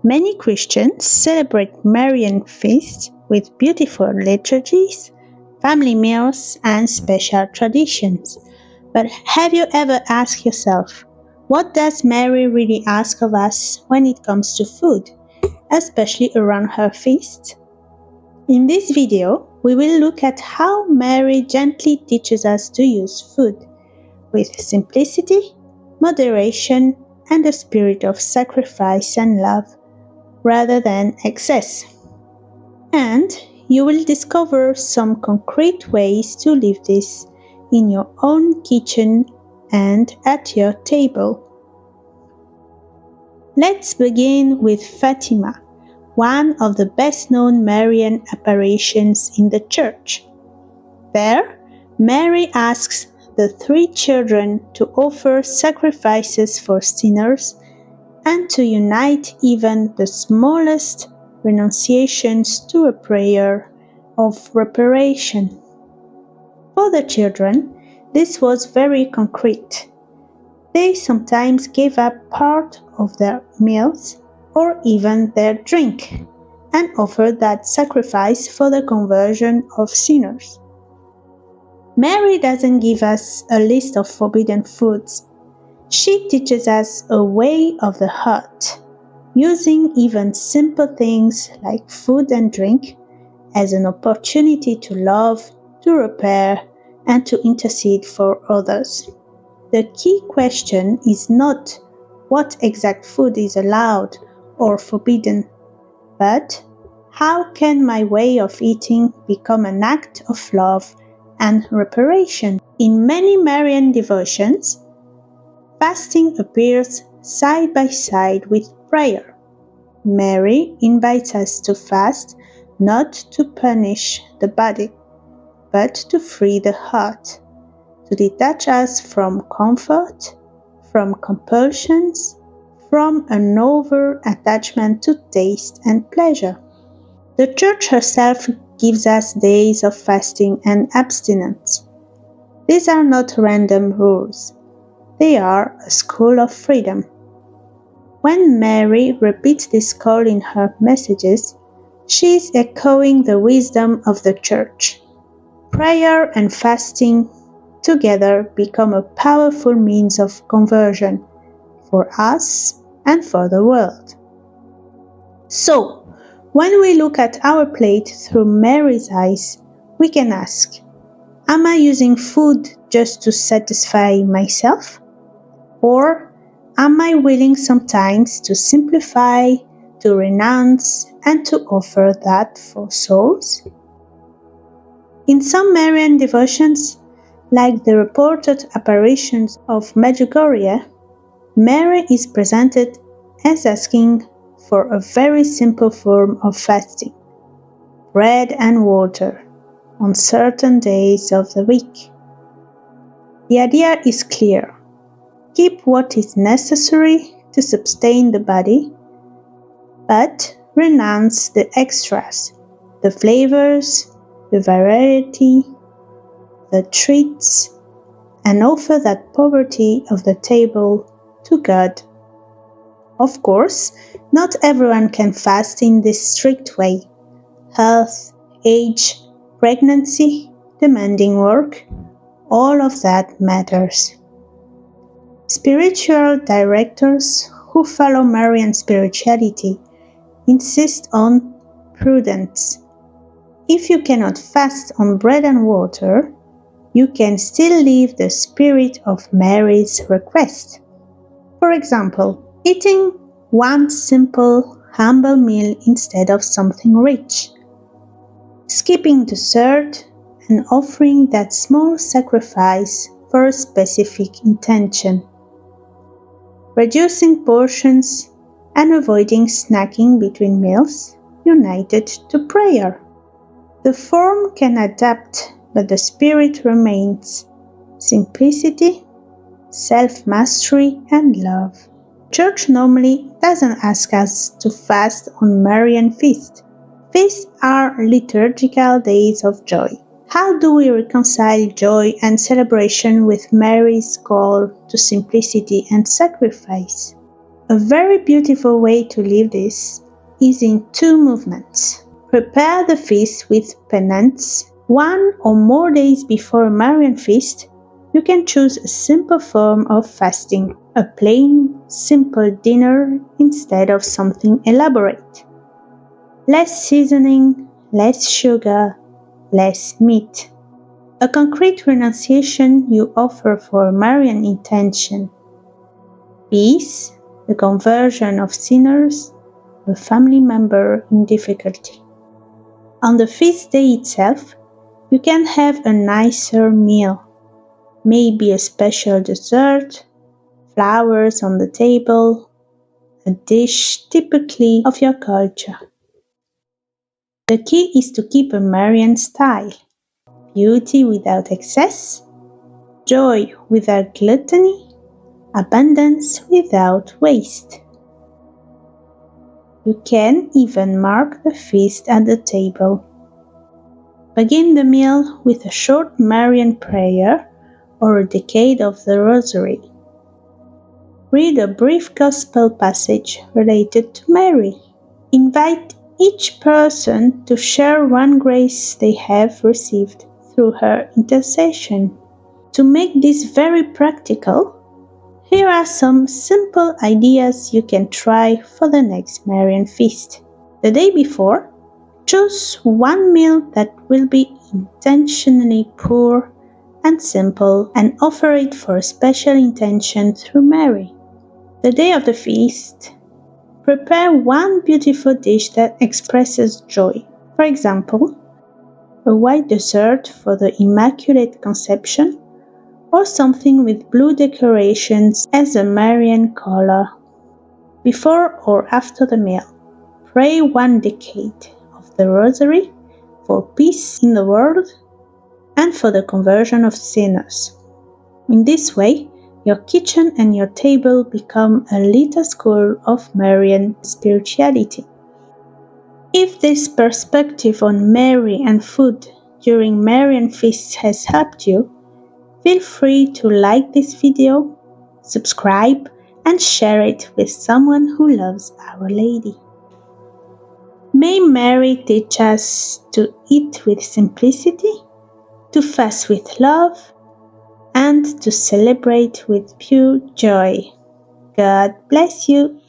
Many Christians celebrate Marian feasts with beautiful liturgies, family meals, and special traditions. But have you ever asked yourself, what does Mary really ask of us when it comes to food, especially around her feasts? In this video, we will look at how Mary gently teaches us to use food with simplicity, moderation, and a spirit of sacrifice and love, rather than excess. And you will discover some concrete ways to live this in your own kitchen and at your table. Let's begin with Fatima, one of the best-known Marian apparitions in the church. There, Mary asks the three children to offer sacrifices for sinners and to unite even the smallest renunciations to a prayer of reparation. For the children, this was very concrete. They sometimes gave up part of their meals or even their drink and offered that sacrifice for the conversion of sinners. Mary doesn't give us a list of forbidden foods. She teaches us a way of the heart, using even simple things like food and drink as an opportunity to love, to repair, and to intercede for others. The key question is not what exact food is allowed or forbidden, but how can my way of eating become an act of love and reparation? In many Marian devotions, fasting appears side by side with prayer. Mary invites us to fast not to punish the body, but to free the heart, to detach us from comfort, from compulsions, from an over-attachment to taste and pleasure. The Church herself gives us days of fasting and abstinence. These are not random rules. They are a school of freedom. When Mary repeats this call in her messages, she is echoing the wisdom of the Church. Prayer and fasting together become a powerful means of conversion for us and for the world. So, when we look at our plate through Mary's eyes, we can ask, am I using food just to satisfy myself? Or am I willing sometimes to simplify, to renounce, and to offer that for souls? In some Marian devotions, like the reported apparitions of Medjugorje, Mary is presented as asking for a very simple form of fasting, bread and water, on certain days of the week. The idea is clear. Keep what is necessary to sustain the body, but renounce the extras, the flavors, the variety, the treats, and offer that poverty of the table to God. Of course, not everyone can fast in this strict way. Health, age, pregnancy, demanding work, all of that matters. Spiritual directors who follow Marian spirituality insist on prudence. If you cannot fast on bread and water, you can still live the spirit of Mary's request. For example, eating one simple, humble meal instead of something rich, skipping dessert and offering that small sacrifice for a specific intention, reducing portions and avoiding snacking between meals, united to prayer. The form can adapt, but the spirit remains: simplicity, self-mastery, and love. Church normally doesn't ask us to fast on Marian feast. Feasts are liturgical days of joy. How do we reconcile joy and celebration with Mary's call to simplicity and sacrifice? A very beautiful way to live this is in two movements. Prepare the feast with penance. 1 or more days before a Marian feast, you can choose a simple form of fasting, a plain, simple dinner instead of something elaborate. Less seasoning, less sugar, less meat. A concrete renunciation you offer for a Marian intention. Peace, the conversion of sinners, a family member in difficulty. On the feast day itself, you can have a nicer meal, maybe a special dessert, flowers on the table, a dish typically of your culture. The key is to keep a Marian style, beauty without excess, joy without gluttony, abundance without waste. You can even mark the feast at the table. Begin the meal with a short Marian prayer or a decade of the Rosary. Read a brief Gospel passage related to Mary. Invite each person to share one grace they have received through her intercession. To make this very practical, here are some simple ideas you can try for the next Marian feast. The day before, choose one meal that will be intentionally poor and simple and offer it for a special intention through Mary. The day of the feast, prepare one beautiful dish that expresses joy. For example, a white dessert for the Immaculate Conception or something with blue decorations as a Marian color. Before or after the meal, pray one decade of the Rosary for peace in the world and for the conversion of sinners. In this way, your kitchen and your table become a little school of Marian spirituality. If this perspective on Mary and food during Marian feasts has helped you, feel free to like this video, subscribe, and share it with someone who loves Our Lady. May Mary teach us to eat with simplicity, to fast with love, and to celebrate with pure joy. God bless you.